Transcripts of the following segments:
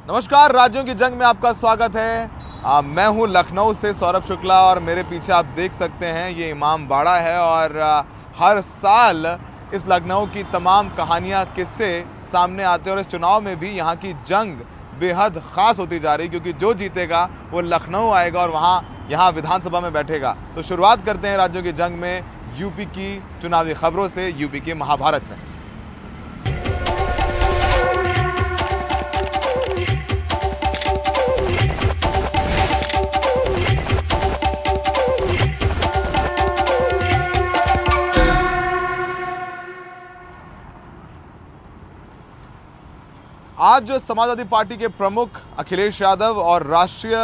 नमस्कार, राज्यों की जंग में आपका स्वागत है। मैं हूं लखनऊ से सौरभ शुक्ला और मेरे पीछे आप देख सकते हैं ये इमाम बाड़ा है और हर साल इस लखनऊ की तमाम कहानियां किस्से सामने आते हैं और इस चुनाव में भी यहाँ की जंग बेहद ख़ास होती जा रही, क्योंकि जो जीतेगा वो लखनऊ आएगा और यहाँ विधानसभा में बैठेगा। तो शुरुआत करते हैं राज्यों की जंग में यूपी की चुनावी खबरों से, यूपी के महाभारत में। आज जो समाजवादी पार्टी के प्रमुख अखिलेश यादव और राष्ट्रीय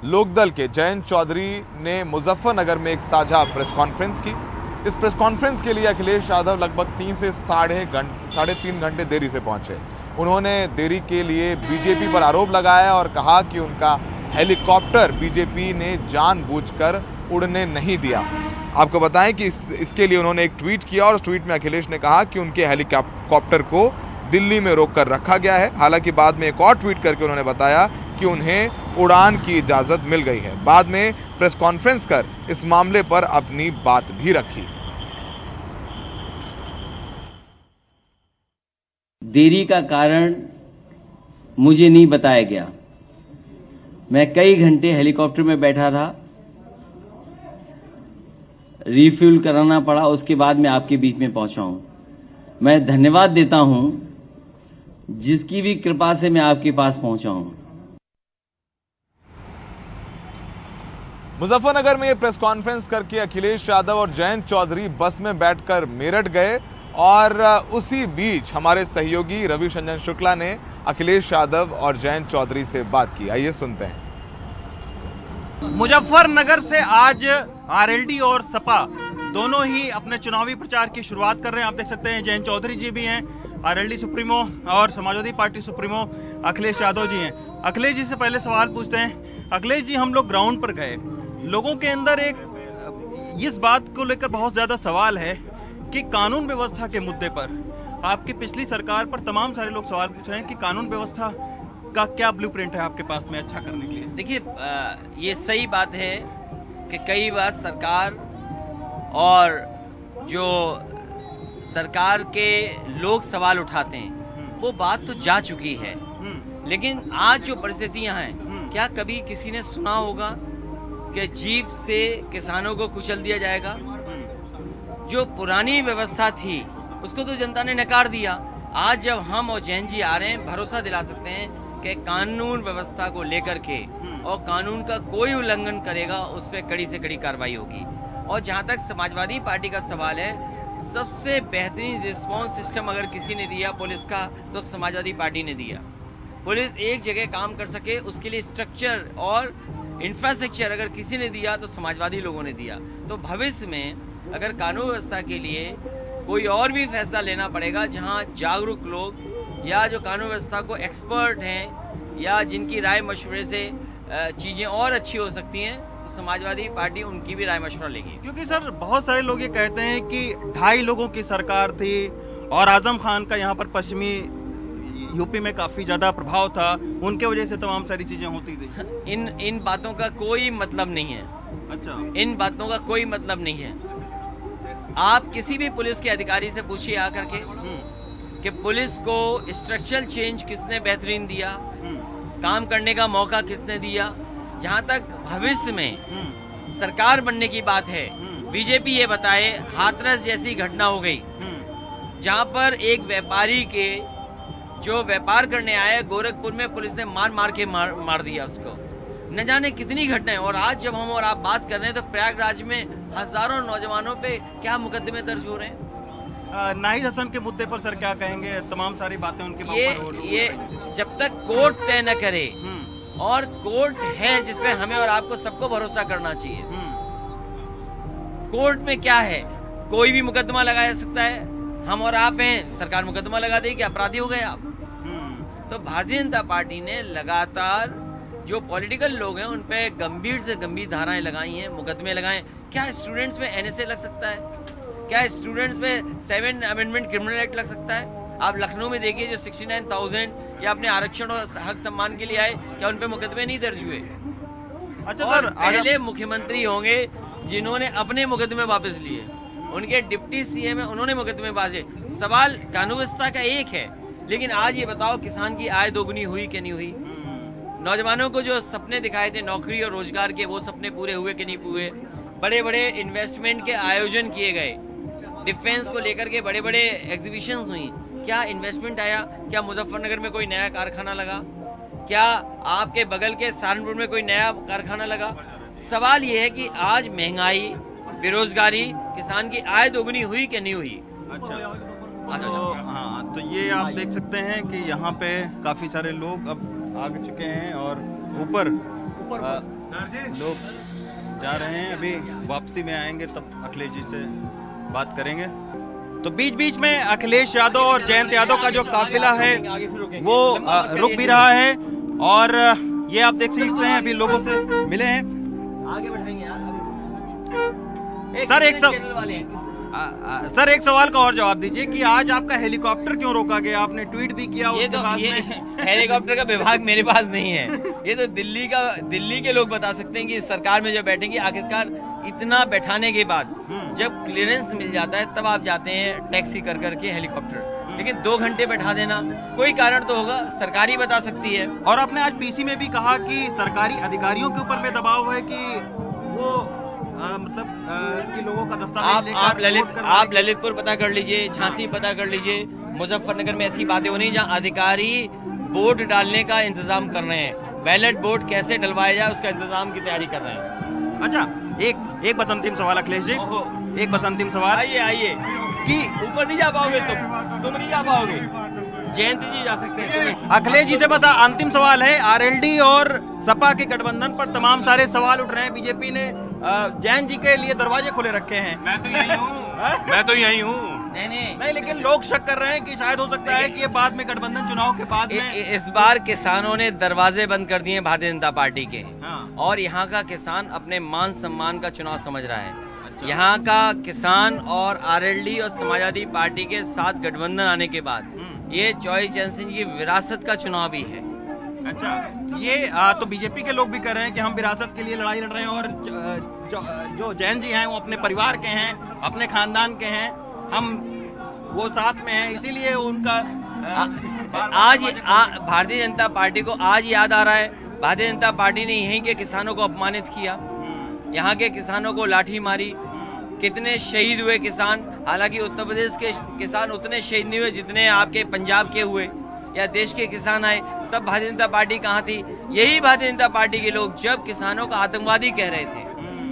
लोकदल के जयंत चौधरी ने मुजफ्फरनगर में एक साझा प्रेस कॉन्फ्रेंस की। इस प्रेस कॉन्फ्रेंस के लिए अखिलेश यादव लगभग 3 से साढ़े 3 घंटे देरी से पहुंचे। उन्होंने देरी के लिए बीजेपी पर आरोप लगाया और कहा कि उनका हेलीकॉप्टर बीजेपी ने जानबूझकर उड़ने नहीं दिया। आपको बताएं कि इसके लिए उन्होंने एक ट्वीट किया और उस ट्वीट में अखिलेश ने कहा कि उनके हेलीकॉप्टर को दिल्ली में रोककर रखा गया है। हालांकि बाद में एक और ट्वीट करके उन्होंने बताया कि उन्हें उड़ान की इजाजत मिल गई है। बाद में प्रेस कॉन्फ्रेंस कर इस मामले पर अपनी बात भी रखी। देरी का कारण मुझे नहीं बताया गया। मैं कई घंटे हेलीकॉप्टर में बैठा था, रिफ्यूल कराना पड़ा, उसके बाद मैं आपके बीच में पहुंचा हूं। मैं धन्यवाद देता हूं जिसकी भी कृपा से मैं आपके पास पहुंचा हूं। मुजफ्फरनगर में ये प्रेस कॉन्फ्रेंस करके अखिलेश यादव और जयंत चौधरी बस में बैठकर मेरठ गए और उसी बीच हमारे सहयोगी रविशंजन शुक्ला ने अखिलेश यादव और जयंत चौधरी से बात की। आइए सुनते हैं। मुजफ्फरनगर से आज आरएलडी और सपा दोनों ही अपने चुनावी प्रचार की शुरुआत कर रहे हैं। आप देख सकते हैं जयंत चौधरी जी भी हैं, आरएलडी सुप्रीमो, और समाजवादी पार्टी सुप्रीमो अखिलेश यादव जी हैं। अखिलेश जी से पहले सवाल पूछते हैं। अखिलेश जी, हम लोग ग्राउंड पर गए, लोगों के अंदर एक इस बात को लेकर बहुत ज्यादा सवाल है कि कानून व्यवस्था के मुद्दे पर आपकी पिछली सरकार पर तमाम सारे लोग सवाल पूछ रहे हैं कि कानून व्यवस्था का क्या ब्लूप्रिंट है आपके पास में अच्छा करने के लिए। देखिए, ये सही बात है कि कई बार सरकार और जो सरकार के लोग सवाल उठाते हैं वो बात तो जा चुकी है, लेकिन आज जो परिस्थितियां हैं, क्या कभी किसी ने सुना होगा कि जीप से किसानों को कुचल दिया जाएगा? जो पुरानी व्यवस्था थी उसको तो जनता ने नकार दिया। आज जब हम और जैन जी आ रहे हैं, भरोसा दिला सकते हैं कि कानून व्यवस्था को लेकर के और कानून का कोई उल्लंघन करेगा उस पर कड़ी से कड़ी कार्रवाई होगी। और जहां तक समाजवादी पार्टी का सवाल है, सबसे बेहतरीन रिस्पांस सिस्टम अगर किसी ने दिया पुलिस का तो समाजवादी पार्टी ने दिया। पुलिस एक जगह काम कर सके उसके लिए स्ट्रक्चर और इंफ्रास्ट्रक्चर अगर किसी ने दिया तो समाजवादी लोगों ने दिया। तो भविष्य में अगर कानून व्यवस्था के लिए कोई और भी फैसला लेना पड़ेगा, जहां जागरूक लोग या जो कानून व्यवस्था को एक्सपर्ट हैं या जिनकी राय मशवरे से चीजें और अच्छी हो सकती हैं, तो समाजवादी पार्टी उनकी भी राय मशवरा लेगी। क्योंकि सर बहुत सारे लोग ये कहते हैं कि 2.5 लोगों की सरकार थी और आजम खान का यहाँ पर पश्चिमी यूपी में काफी ज्यादा प्रभाव था, उनके वजह से तमाम सारी चीजें होती थी। इन बातों का कोई मतलब नहीं है। अच्छा, इन बातों का कोई मतलब नहीं है। आप किसी भी पुलिस के अधिकारी से पूछिए आकर के कि पुलिस को स्ट्रक्चरल चेंज किसने बेहतरीन दिया, काम करने का मौका किसने दिया। जहां तक भविष्य में सरकार बनने की बात है, बीजेपी ये बताए हाथरस जैसी घटना हो गई जहां पर एक व्यापारी के जो व्यापार करने आए गोरखपुर में पुलिस ने मार के मार दिया उसको। न जाने कितनी घटनाएं। और आज जब हम और आप बात कर रहे हैं तो प्रयागराज में हजारों नौजवानों पे क्या मुकदमे दर्ज हो रहे हैं। नाहिद हसन के मुद्दे पर सर क्या कहेंगे? तमाम सारी बातें उनके ये जब तक कोर्ट तय न करे, और कोर्ट है जिसपे हमें और आपको सबको भरोसा करना चाहिए। कोर्ट में क्या है, कोई भी मुकदमा लगाया जा सकता है। हम और आप हैं, सरकार मुकदमा लगा देगी, अपराधी हो गए आप। तो भारतीय जनता पार्टी ने लगातार जो पॉलिटिकल लोग हैं उन पे गंभीर से गंभीर धाराएं लगाई हैं, मुकदमे लगाए। क्या स्टूडेंट्स में एनएसए लग सकता है? क्या स्टूडेंट्स में 7 अमेंडमेंट क्रिमिनल एक्ट लग सकता है? आप लखनऊ में देखिए जो 69,000 या अपने आरक्षण और हक सम्मान के लिए आए, क्या उन पे मुकदमे नहीं दर्ज हुए? अच्छा और सर, पहले मुख्यमंत्री होंगे जिन्होंने अपने मुकदमे वापस लिए, उनके डिप्टी सीएम है, उन्होंने मुकदमे वापस लिए। सवाल कानून व्यवस्था का एक है, लेकिन आज ये बताओ किसान की आय दोगुनी हुई कि नहीं हुई? नौजवानों को जो सपने दिखाए थे नौकरी और रोजगार के, वो सपने पूरे हुए कि नहीं हुए? बड़े बड़े इन्वेस्टमेंट के आयोजन किए गए, डिफेंस को लेकर के बड़े बड़े एग्जीबिशंस हुई, क्या इन्वेस्टमेंट आया? क्या मुजफ्फरनगर में कोई नया कारखाना लगा? क्या आपके बगल के सहारनपुर में कोई नया कारखाना लगा? सवाल ये है कि आज महंगाई, बेरोजगारी, किसान की आय दोगुनी हुई कि नहीं हुई? अच्छा तो हाँ, तो ये आप देख सकते हैं कि यहाँ पे काफी सारे लोग अब आ चुके हैं और ऊपर लोग जा रहे हैं। अभी वापसी में आएंगे तब अखिलेश जी से बात करेंगे। तो बीच बीच में अखिलेश यादव और जयंत यादव का जो काफिला है वो रुक भी रहा है और ये आप देख सकते हैं अभी लोगों से मिले हैं। आगे बढ़ेंगे सर एक सवाल का और जवाब दीजिए कि आज आपका हेलीकॉप्टर क्यों रोका गया? आपने ट्वीट भी किया ये उसके तो बाद ये में। हेलीकॉप्टर का विभाग मेरे पास नहीं है, ये तो दिल्ली के लोग बता सकते हैं कि सरकार में जब बैठेंगे आखिरकार इतना बैठाने के बाद जब क्लियरेंस मिल जाता है तब आप जाते हैं टैक्सी कर करके हेलीकॉप्टर, लेकिन 2 घंटे बैठा देना कोई कारण तो होगा, सरकार ही बता सकती है। और आपने आज पीसी में भी कहा कि सरकारी अधिकारियों के ऊपर में दबाव है कि वो कि लोगों का दस्तावेज आप ललितपुर पता कर लीजिए, झांसी पता कर लीजिए, मुजफ्फरनगर में ऐसी बातें हो रही जहाँ अधिकारी वोट डालने का इंतजाम कर रहे हैं, बैलेट वोट कैसे डलवाया जाए उसका इंतजाम की तैयारी कर रहे हैं। अच्छा, एक बस अंतिम सवाल अखिलेश जी, एक बस अंतिम सवाल। आइए कि ऊपर नहीं जा पाओगे तुम नहीं जा पाओगे, जयंत जी जा सकते हैं। अखिलेश जी से बस अंतिम सवाल है, आरएलडी और सपा के गठबंधन पर तमाम सारे सवाल उठ रहे हैं। बीजेपी ने जैन जी के लिए दरवाजे खुले रखे हैं। मैं तो यही हूँ। नहीं, लेकिन लोग शक कर रहे हैं कि शायद हो सकता है कि ये बाद में गठबंधन चुनाव के बाद में इस बार किसानों ने दरवाजे बंद कर दिए भारतीय जनता पार्टी के। हाँ। और यहाँ का किसान अपने मान सम्मान का चुनाव समझ रहा है। यहाँ का किसान और आरएलडी और समाजवादी पार्टी के साथ गठबंधन आने के बाद ये चौधरी चरण सिंह की विरासत का चुनाव भी है। अच्छा, ये तो बीजेपी के लोग भी कह रहे हैं कि हम विरासत के लिए लड़ाई लड़ रहे हैं और जो जैन जी हैं वो अपने परिवार के हैं, अपने खानदान के हैं, हम वो साथ में हैं, इसीलिए उनका आज भारतीय जनता पार्टी को आज याद आ रहा है भारतीय जनता पार्टी ने यहीं के किसानों को अपमानित किया, यहाँ के किसानों को लाठी मारी, कितने शहीद हुए किसान। हालांकि उत्तर प्रदेश के किसान उतने शहीद नहीं हुए जितने आपके पंजाब के हुए या देश के किसान आए। तब भारतीय जनता पार्टी कहाँ थी? यही भारतीय जनता पार्टी के लोग जब किसानों को आतंकवादी कह रहे थे,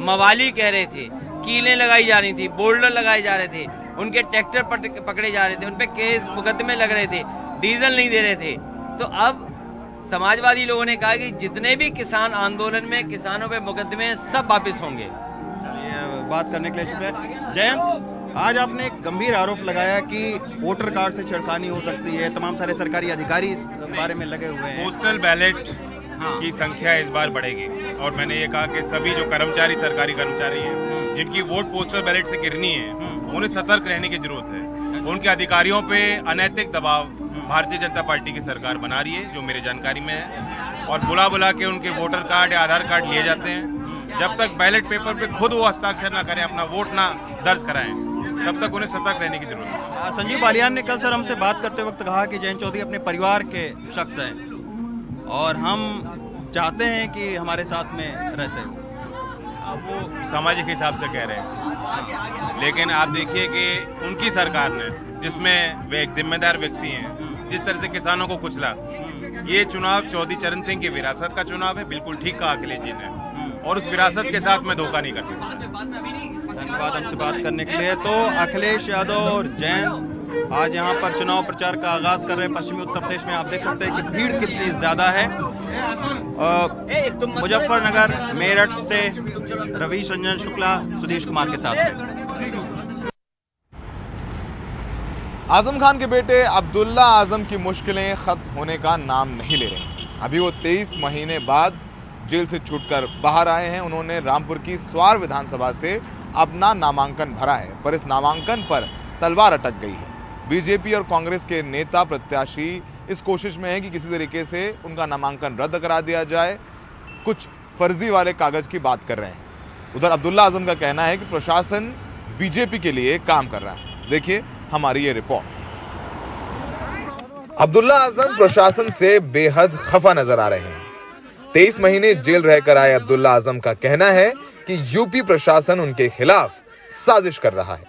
मवाली कह रहे थे, कीलें लगाई जा रही थी, बोल्डर लगाए जा रहे थे, उनके ट्रैक्टर पकड़े जा रहे थे, उनपे केस मुकदमे लग रहे थे, डीजल नहीं दे रहे थे, तो अब समाजवादी लोगों ने कहा कि जितने भी किसान आंदोलन में किसानों पे मुकदमे सब वापस होंगे। चलिए, बात करने के लिए शुक्रिया। जयंत, आज आपने एक गंभीर आरोप लगाया कि वोटर कार्ड से छेड़खानी हो सकती है, तमाम सारे सरकारी अधिकारी इस बारे में लगे हुए हैं। पोस्टल बैलेट की संख्या इस बार बढ़ेगी और मैंने ये कहा कि सभी जो कर्मचारी, सरकारी कर्मचारी हैं जिनकी वोट पोस्टल बैलेट से गिरनी है, उन्हें सतर्क रहने की जरूरत है। उनके अधिकारियों पे अनैतिक दबाव भारतीय जनता पार्टी की सरकार बना रही है, जो मेरे जानकारी में है, और बुला के उनके वोटर कार्ड या आधार कार्ड लिए जाते हैं। जब तक बैलेट पेपर पे खुद वो हस्ताक्षर ना करें, अपना वोट ना दर्ज कराएं, तब तक उन्हें सतर्क रहने की जरूरत है। संजीव बालियान ने कल सर हमसे बात करते वक्त कहा कि जयंत चौधरी अपने परिवार के शख्स हैं और हम चाहते हैं कि हमारे साथ में रहते हैं। अब वो सामाजिक हिसाब से कह रहे हैं, लेकिन आप देखिए कि उनकी सरकार ने, जिसमें वे एक जिम्मेदार व्यक्ति हैं, जिस तरह से किसानों को कुचला, ये चुनाव चौधरी चरण सिंह की विरासत का चुनाव है। बिल्कुल ठीक कहा अखिलेश जी ने, और उस विरासत के साथ मैं धोखा नहीं कर सकता। धन्यवाद हमसे बात करने के लिए। तो अखिलेश यादव और जयंत आज यहाँ पर चुनाव प्रचार का आगाज कर रहे हैं पश्चिमी उत्तर प्रदेश में। आप देख सकते हैं कि भीड़ कितनी ज्यादा है। मुजफ्फरनगर, मेरठ से रवीश रंजन शुक्ला, सुधीश कुमार के साथ। आजम खान के बेटे अब्दुल्ला आजम की मुश्किलें खत्म होने का नाम नहीं ले रही। अभी वो 23 महीने बाद जेल से छूटकर बाहर आए हैं। उन्होंने रामपुर की स्वार विधानसभा से अपना नामांकन भरा है, पर इस नामांकन पर तलवार अटक गई है। बीजेपी और कांग्रेस के नेता प्रत्याशी इस कोशिश में हैं कि किसी तरीके से उनका नामांकन रद्द करा दिया जाए, कुछ फर्जी वाले कागज की बात कर रहे हैं। उधर अब्दुल्ला आजम का कहना है कि प्रशासन बीजेपी के लिए काम कर रहा है। देखिए हमारी ये रिपोर्ट। अब्दुल्ला आजम प्रशासन से बेहद खफा नजर आ रहे हैं। 23 महीने जेल रहकर आए अब्दुल्ला आजम का कहना है कि यूपी प्रशासन उनके खिलाफ साजिश कर रहा है।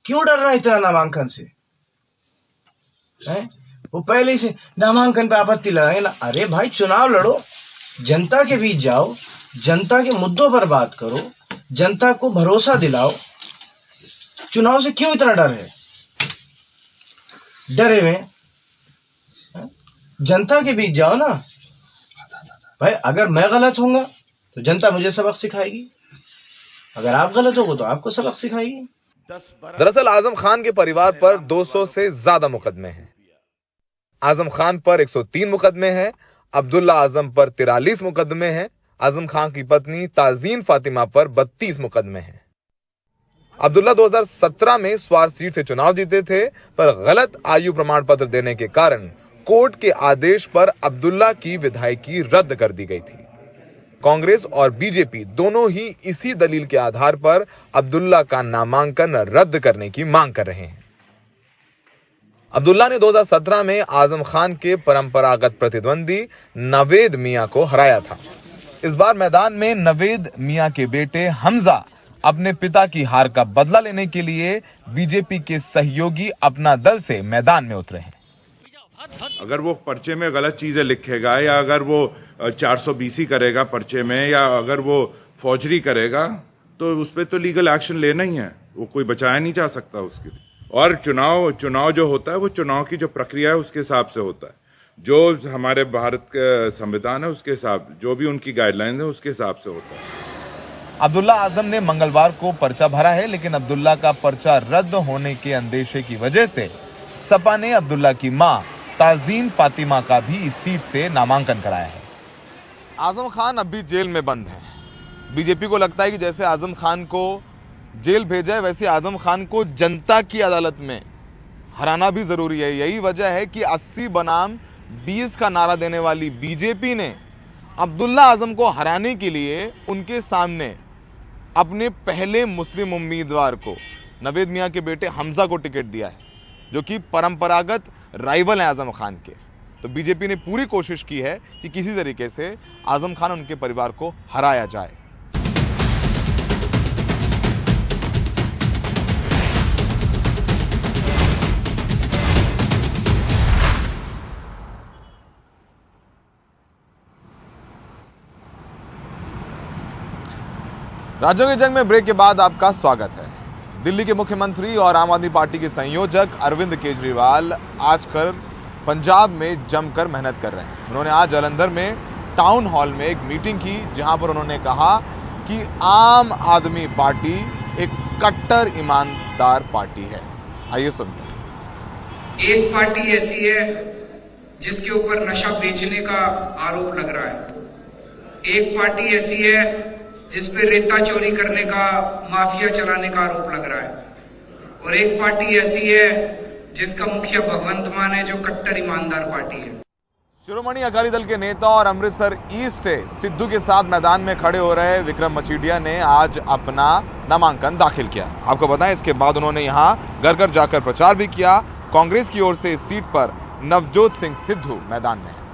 क्यों डर रहा है इतना नामांकन से? वो पहले से नामांकन पे आपत्ति लगाएंगे ना। अरे भाई चुनाव लड़ो, जनता के बीच जाओ, जनता के मुद्दों पर बात करो, जनता को भरोसा दिलाओ। चुनाव से क्यों इतना डर है? डरे हुए जनता के बीच जाओ ना भाई। अगर मैं गलत होऊंगा तो जनता मुझे सबक सिखाएगी, अगर आप गलत होगे तो आपको सबक सिखाएगी। दरअसल आजम खान के परिवार पर 200 से ज्यादा मुकदमे हैं। आजम खान पर 103 मुकदमे हैं, अब्दुल्ला आजम पर 43 मुकदमे हैं, आजम खान की पत्नी ताजीन फातिमा पर 32 मुकदमे हैं। अब्दुल्ला 2017 में स्वार सीट से चुनाव जीते थे, पर गलत आयु प्रमाण पत्र देने के कारण कोर्ट के आदेश पर अब्दुल्ला की विधायकी रद्द कर दी गई थी। कांग्रेस और बीजेपी दोनों ही इसी दलील के आधार पर अब्दुल्ला का नामांकन रद्द करने की मांग कर रहे हैं। अब्दुल्ला ने 2017 में आजम खान के परंपरागत प्रतिद्वंदी नवेद मियां को हराया था। इस बार मैदान में नवेद मियां के बेटे हमजा अपने पिता की हार का बदला लेने के लिए बीजेपी के सहयोगी अपना दल से मैदान में उतरे हैं। अगर वो पर्चे में गलत चीजें लिखेगा, या अगर वो 420 करेगा पर्चे में, या अगर वो फौजरी करेगा, तो उस पर तो लीगल एक्शन लेना ही है। वो कोई बचाया नहीं जा सकता उसके लिए। और चुनाव जो होता है वो चुनाव की जो प्रक्रिया है उसके हिसाब से होता है। जो हमारे भारत का संविधान है उसके हिसाब, जो भी उनकी गाइडलाइन है उसके हिसाब से होता है। अब्दुल्ला आजम ने मंगलवार को पर्चा भरा है, लेकिन अब्दुल्ला का पर्चा रद्द होने के अंदेशे की वजह से सपा ने अब्दुल्ला की मां ताजीन फातिमा का भी इस सीट से नामांकन कराया है। आजम खान अब भी जेल में बंद है। बीजेपी को लगता है कि जैसे आजम खान को जेल भेजा है, वैसे आजम खान को जनता की अदालत में हराना भी जरूरी है। यही वजह है कि 80 बनाम 20 का नारा देने वाली बीजेपी ने अब्दुल्ला आजम को हराने के लिए उनके सामने अपने पहले मुस्लिम उम्मीदवार को, नवेद मियां के बेटे हमजा को टिकट दिया है, जो कि परंपरागत राइवल हैं आजम खान के। तो बीजेपी ने पूरी कोशिश की है कि किसी तरीके से आजम खान और उनके परिवार को हराया जाए। राज्यों की जंग में ब्रेक के बाद आपका स्वागत है। दिल्ली के मुख्यमंत्री और आम आदमी पार्टी के संयोजक अरविंद केजरीवाल आजकल पंजाब में जमकर मेहनत कर रहे हैं। उन्होंने आज जालंधर में टाउन हॉल में एक मीटिंग की, जहां पर उन्होंने कहा कि आम आदमी पार्टी एक कट्टर ईमानदार पार्टी है। आइए सुनते हैं। एक पार्टी ऐसी है जिसके ऊपर नशा बेचने का आरोप लग रहा है। एक पार्टी ऐसी है जिस पे रेता चोरी करने का, माफिया चलाने का आरोप लग रहा है। और एक पार्टी ऐसी है जिसका मुखिया भगवंत मान है, जो कट्टर ईमानदार पार्टी है। शिरोमणि अकाली दल के नेता और अमृतसर ईस्ट से सिद्धू के साथ मैदान में खड़े हो रहे विक्रम मचीडिया ने आज अपना नामांकन दाखिल किया। आपको बताएं, इसके बाद उन्होंने यहां घर घर जाकर प्रचार भी किया। कांग्रेस की ओर से इस सीट पर नवजोत सिंह सिद्धू मैदान में है।